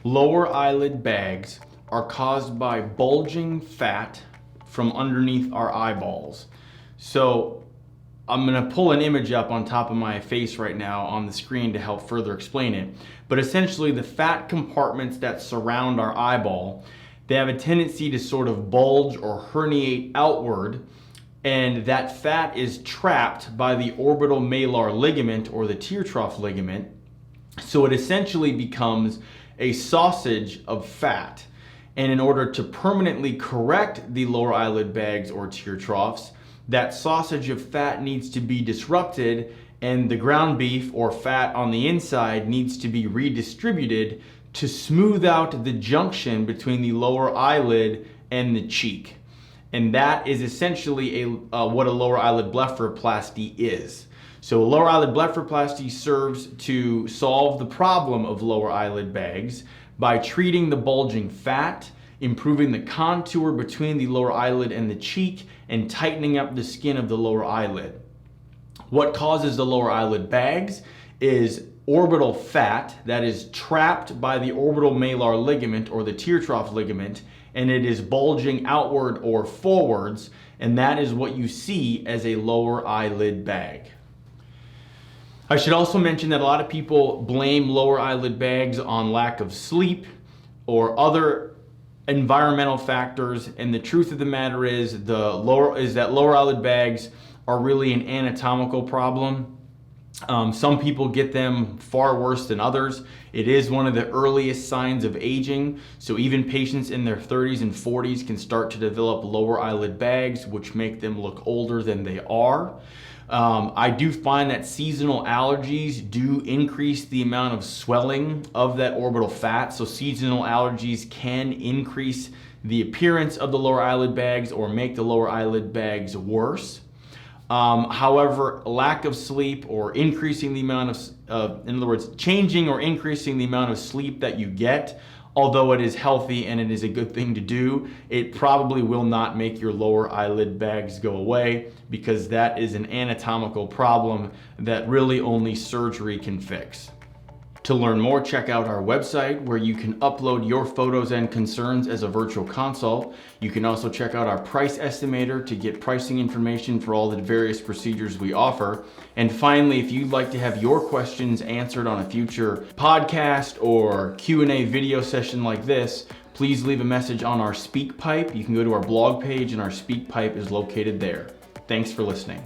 Lower eyelid bags are caused by bulging fat from underneath our eyeballs. So I'm gonna pull an image up on top of my face right now on the screen to help further explain it. But essentially the fat compartments that surround our eyeball, they have a tendency to sort of bulge or herniate outward, and that fat is trapped by the orbital malar ligament or the tear trough ligament. So it essentially becomes a sausage of fat. And in order to permanently correct the lower eyelid bags or tear troughs, that sausage of fat needs to be disrupted, and the ground beef or fat on the inside needs to be redistributed to smooth out the junction between the lower eyelid and the cheek. And that is essentially what a lower eyelid blepharoplasty is. So lower eyelid blepharoplasty serves to solve the problem of lower eyelid bags by treating the bulging fat, improving the contour between the lower eyelid and the cheek, and tightening up the skin of the lower eyelid. What causes the lower eyelid bags is orbital fat that is trapped by the orbital malar ligament or the tear trough ligament, and it is bulging outward or forwards, and that is what you see as a lower eyelid bag. I should also mention that a lot of people blame lower eyelid bags on lack of sleep or other environmental factors, and the truth of the matter is that lower eyelid bags are really an anatomical problem. Some people get them far worse than others. It is one of the earliest signs of aging, so even patients in their 30s and 40s can start to develop lower eyelid bags, which make them look older than they are. I do find that seasonal allergies do increase the amount of swelling of that orbital fat. So seasonal allergies can increase the appearance of the lower eyelid bags or make the lower eyelid bags worse. However, lack of sleep or increasing the amount of, in other words, changing or increasing the amount of sleep that you get, although it is healthy and it is a good thing to do, it probably will not make your lower eyelid bags go away, because that is an anatomical problem that really only surgery can fix. To learn more, check out our website where you can upload your photos and concerns as a virtual consult. You can also check out our price estimator to get pricing information for all the various procedures we offer. And finally, if you'd like to have your questions answered on a future podcast or Q&A video session like this, please leave a message on our SpeakPipe. You can go to our blog page and our SpeakPipe is located there. Thanks for listening.